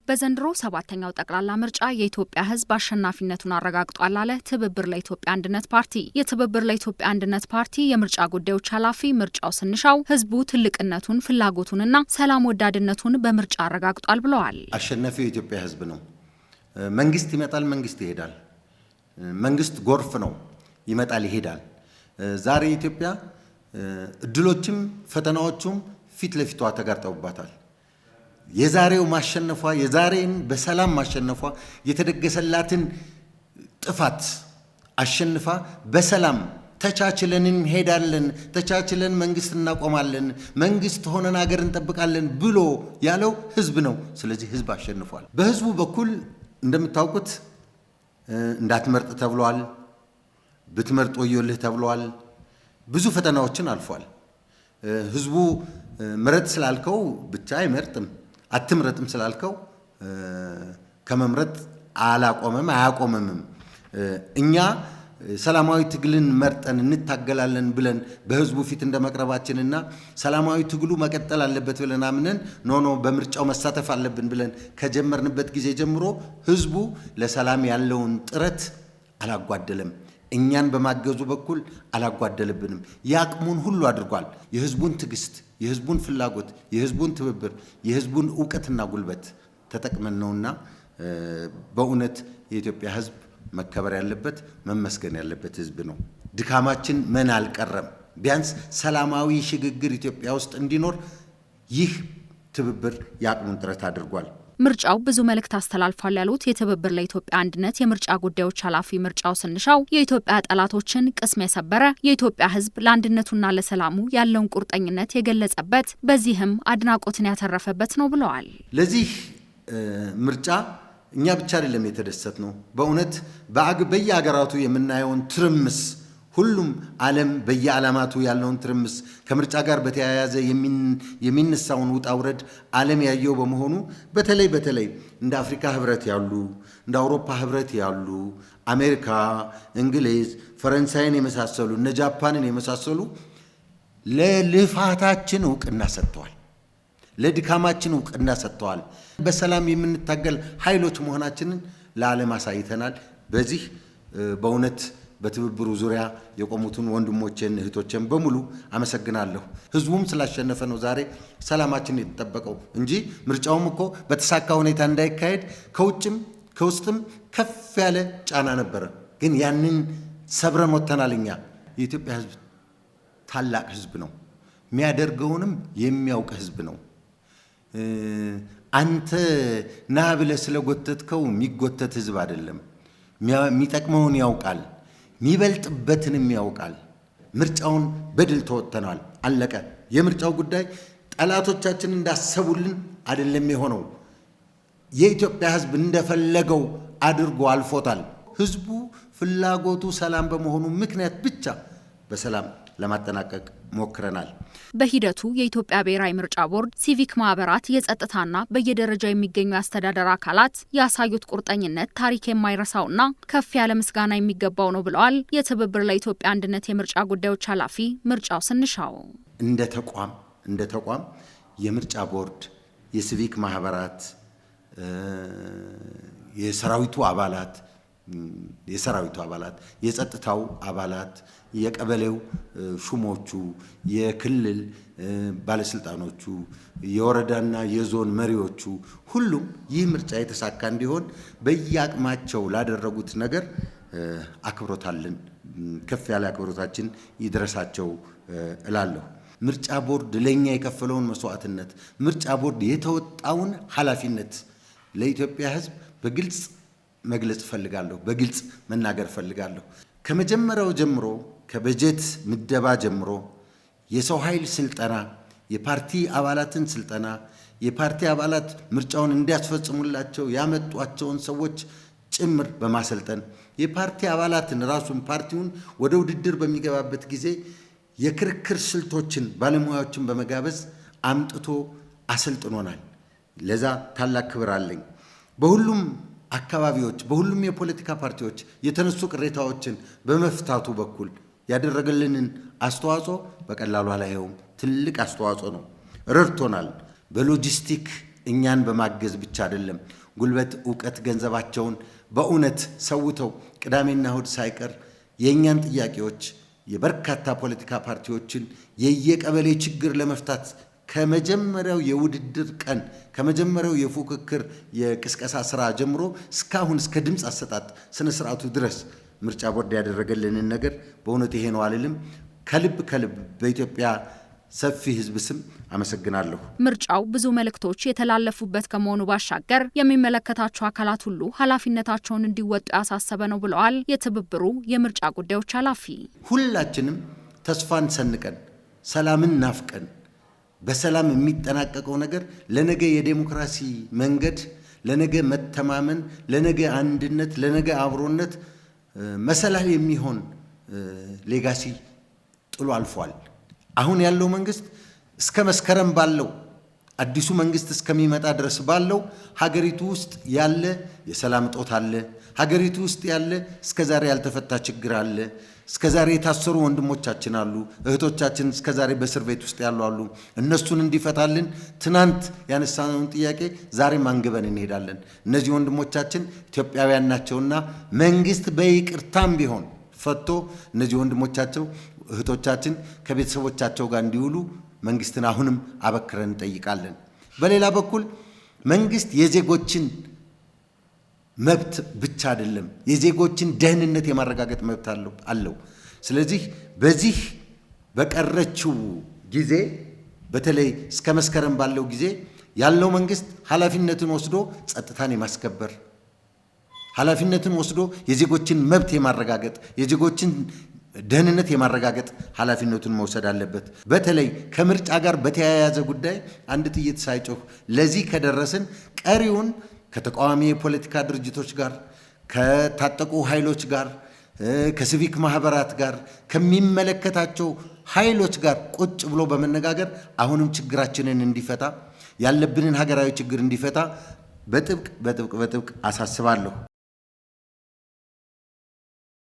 በዘንድሮ ሰባተኛው ጠቅላላ ምርጫ የኢትዮጵያ ሕዝብ አሸናፊነቱን አረጋግጧል አለ ትብብር ለኢትዮጵያ አንድነት ፓርቲ። የትብብር ለኢትዮጵያ አንድነት ፓርቲ የምርጫ ጉዳዮች ኃላፊ ምርጫው ስንሻው ሕዝቡ ትልቅነቱን ፍላጎቱንና ሰላም ወዳድነቱን በምርጫ አረጋግጧል ብለዋል። አሸናፊው የኢትዮጵያ ሕዝብ ነው። መንግስት ይመጣል፣ መንግስት ይሄዳል። መንግስት ጎርፍ ነው፣ ይመጣል ይሄዳል። ዛሬ ኢትዮጵያ እድሎችም ፈተናዎችም ፊት ለፊቷ ተጋርጠውባታል። የዛሬው ማሸነፏ የዛሬን በሰላም ማሸነፏ የተደገሰላትን ጥፋት አሸንፋ በሰላም ተቻችለን እንሄዳለን፣ ተቻችለን መንግስት እናቆማለን፣ መንግስት ሆነን ሀገር እንጠብቃለን ብሎ ያለው ህዝብ ነው። ስለዚህ ህዝብ አሸንፏል። በህዝቡ በኩል እንደምታውቁት እንዳትመርጥ ተብሏል፣ ብትመርጥ ወዮልህ ተብሏል። ብዙ ፈተናዎችን አልፏል። ህዝቡ ምረጥ ስላልከው ብቻ አይመርጥም፣ አትምረጥም ስላልከው ከመምረጥ አያቆምም። እኛ ሰላማዊ ትግልን መርጠን እንታገላለን ብለን በህዝቡ ፊት እንደመቅረባችንና ሰላማዊ ትግሉ መቀጠል አለበት ብለን አምነን ኖ በምርጫው መሳተፍ አለብን ብለን ከጀመርንበት ጊዜ ጀምሮ ህዝቡ ለሰላም ያለውን ጥረት አላጓደለም። እኛን በማገዙ በኩል አላጓደለብንም። ያቅሙን ሁሉ አድርጓል። የህዝቡን ትግስት፣ የህዝቡን ፍላጎት፣ የህዝቡን ትብብር፣ የህዝቡን ዕውቀትና ጉልበት ተጠቅመን ነውና በእውነት የኢትዮጵያ ህዝብ መከበር ያለበት መመስገን ያለበት ህዝብ ነው። ድካማችን ምን አልቀረም። ቢያንስ ሰላማዊ ሽግግር ኢትዮጵያ ውስጥ እንዲኖር ይህ ትብብር ያቅሙን ጥረት አድርጓል። ምርጫው ብዙ መልእክት አስተላልፏል ያሉት የትብብር ለኢትዮጵያ አንድነት የምርጫ ጉዳዮች ኃላፊ ምርጫው ስንሻው የኢትዮጵያ ጠላቶችን ቅስም የሰበረ የኢትዮጵያ ህዝብ ለአንድነቱና ለሰላሙ ያለውን ቁርጠኝነት የገለጸበት በዚህም አድናቆትን ያተረፈበት ነው ብለዋል። ለዚህ ምርጫ እኛ ብቻ አይደለም የተደሰት ነው። በእውነት በየሀገራቱ የምናየውን ትርምስ ሁሉም ዓለም በየዓላማቱ ያለውን ትርምስ ከምርጫ ጋር በተያያዘ የሚነሳውን ውጣ ውረድ ዓለም ያየው በመሆኑ በተለይ እንደ አፍሪካ ህብረት ያሉ እንደ አውሮፓ ህብረት ያሉ አሜሪካ፣ እንግሊዝ፣ ፈረንሳይን የመሳሰሉ እነ ጃፓንን የመሳሰሉ ለልፋታችን ዕውቅና ሰጥተዋል። ለድካማችን ዕውቅና ሰጥተዋል። በሰላም የምንታገል ኃይሎች መሆናችንን ለዓለም አሳይተናል። በዚህ በእውነት በትብብሩ ዙሪያ የቆሙትን ወንድሞቼን እህቶቼን በሙሉ አመሰግናለሁ። ህዝቡም ስላሸነፈ ነው ዛሬ ሰላማችን የተጠበቀው እንጂ ምርጫውም እኮ በተሳካ ሁኔታ እንዳይካሄድ ከውጭም ከውስጥም ከፍ ያለ ጫና ነበረ። ግን ያንን ሰብረን ወጥተናል። እኛ የኢትዮጵያ ህዝብ ታላቅ ህዝብ ነው። የሚያደርገውንም የሚያውቅ ህዝብ ነው። አንተ ና ብለህ ስለጎተትከው የሚጎተት ህዝብ አይደለም። የሚጠቅመውን ያውቃል፣ የሚበልጥበትንም ያውቃል። ምርጫውን በድል ተወጥተናል። አለቀ። የምርጫው ጉዳይ ጠላቶቻችን እንዳሰቡልን አይደለም የሆነው። የኢትዮጵያ ህዝብ እንደፈለገው አድርጎ አልፎታል። ህዝቡ ፍላጎቱ ሰላም በመሆኑ ምክንያት ብቻ በሰላም ለማጠናቀቅ ሞክረናል። በሂደቱ የኢትዮጵያ ብሔራዊ ምርጫ ቦርድ፣ ሲቪክ ማህበራት፣ የጸጥታና በየደረጃው የሚገኙ የአስተዳደር አካላት ያሳዩት ቁርጠኝነት ታሪክ የማይረሳውና ከፍ ያለ ምስጋና የሚገባው ነው ብለዋል የትብብር ለኢትዮጵያ አንድነት የምርጫ ጉዳዮች ኃላፊ ምርጫው ስንሻው። እንደ ተቋም የምርጫ ቦርድ፣ የሲቪክ ማህበራት፣ የሰራዊቱ አባላት፣ የጸጥታው አባላት፣ የቀበሌው ሹሞቹ፣ የክልል ባለስልጣኖቹ፣ የወረዳና የዞን መሪዎቹ ሁሉም ይህ ምርጫ የተሳካ እንዲሆን በየአቅማቸው ላደረጉት ነገር አክብሮታለን። ከፍ ያለ አክብሮታችን ይድረሳቸው እላለሁ። ምርጫ ቦርድ ለኛ የከፈለውን መስዋዕትነት፣ ምርጫ ቦርድ የተወጣውን ኃላፊነት ለኢትዮጵያ ህዝብ በግልጽ መግለጽ ፈልጋለሁ፣ በግልጽ መናገር ፈልጋለሁ። ከመጀመሪያው ጀምሮ ከበጀት ምደባ ጀምሮ የሰው ኃይል ስልጠና፣ የፓርቲ አባላትን ስልጠና፣ የፓርቲ አባላት ምርጫውን እንዲያስፈጽሙላቸው ያመጧቸውን ሰዎች ጭምር በማሰልጠን የፓርቲ አባላትን ራሱን ፓርቲውን ወደ ውድድር በሚገባበት ጊዜ የክርክር ስልቶችን ባለሙያዎችን በመጋበዝ አምጥቶ አሰልጥኖናል። ለዛ ታላቅ ክብር አለኝ። በሁሉም አካባቢዎች በሁሉም የፖለቲካ ፓርቲዎች የተነሱ ቅሬታዎችን በመፍታቱ በኩል ያደረገልንን አስተዋጽኦ በቀላሉ አላየውም። ትልቅ አስተዋጽኦ ነው። ረድቶናል። በሎጂስቲክ እኛን በማገዝ ብቻ አይደለም ጉልበት፣ ዕውቀት፣ ገንዘባቸውን በእውነት ሰውተው ቅዳሜና እሁድ ሳይቀር የእኛን ጥያቄዎች የበርካታ ፖለቲካ ፓርቲዎችን የየቀበሌ ችግር ለመፍታት ከመጀመሪያው የውድድር ቀን ከመጀመሪያው የፉክክር የቅስቀሳ ስራ ጀምሮ እስካሁን እስከ ድምፅ አሰጣጥ ስነ ስርዓቱ ድረስ ምርጫ ቦርድ ያደረገልንን ነገር በእውነት ይሄ ነው አልልም። ከልብ በኢትዮጵያ ሰፊ ህዝብ ስም አመሰግናለሁ። ምርጫው ብዙ መልእክቶች የተላለፉበት ከመሆኑ ባሻገር የሚመለከታቸው አካላት ሁሉ ኃላፊነታቸውን እንዲወጡ ያሳሰበ ነው ብለዋል የትብብሩ የምርጫ ጉዳዮች ኃላፊ። ሁላችንም ተስፋን ሰንቀን ሰላምን ናፍቀን በሰላም የሚጠናቀቀው ነገር ለነገ የዴሞክራሲ መንገድ፣ ለነገ መተማመን፣ ለነገ አንድነት፣ ለነገ አብሮነት መሰላል የሚሆን ሌጋሲ ጥሎ አልፏል። አሁን ያለው መንግስት እስከ መስከረም ባለው አዲሱ መንግስት እስከሚመጣ ድረስ ባለው ሀገሪቱ ውስጥ ያለ የሰላም እጦት አለ። ሀገሪቱ ውስጥ ያለ እስከዛሬ ያልተፈታ ችግር አለ። እስከዛሬ የታሰሩ ወንድሞቻችን አሉ፣ እህቶቻችን እስከዛሬ በእስር ቤት ውስጥ ያሉ አሉ። እነሱን እንዲፈታልን ትናንት ያነሳነውን ጥያቄ ዛሬም አንግበን እንሄዳለን። እነዚህ ወንድሞቻችን ኢትዮጵያውያን ናቸውና መንግስት በይቅርታም ቢሆን ፈቶ እነዚህ ወንድሞቻቸው እህቶቻችን ከቤተሰቦቻቸው ጋር እንዲውሉ መንግስትን አሁንም አበክረን እንጠይቃለን። በሌላ በኩል መንግስት የዜጎችን መብት ብቻ አይደለም የዜጎችን ደህንነት የማረጋገጥ መብት አለው። ስለዚህ በዚህ በቀረችው ጊዜ በተለይ እስከ መስከረም ባለው ጊዜ ያለው መንግስት ኃላፊነቱን ወስዶ ጸጥታን የማስከበር ኃላፊነቱን ወስዶ የዜጎችን መብት የማረጋገጥ የዜጎችን ደህንነት የማረጋገጥ ኃላፊነቱን መውሰድ አለበት። በተለይ ከምርጫ ጋር በተያያዘ ጉዳይ አንድ ጥይት ሳይጮህ ለዚህ ከደረስን ቀሪውን ከተቃዋሚ የፖለቲካ ድርጅቶች ጋር ከታጠቁ ኃይሎች ጋር ከሲቪክ ማህበራት ጋር ከሚመለከታቸው ኃይሎች ጋር ቁጭ ብሎ በመነጋገር አሁንም ችግራችንን እንዲፈታ ያለብንን ሀገራዊ ችግር እንዲፈታ በጥብቅ አሳስባለሁ።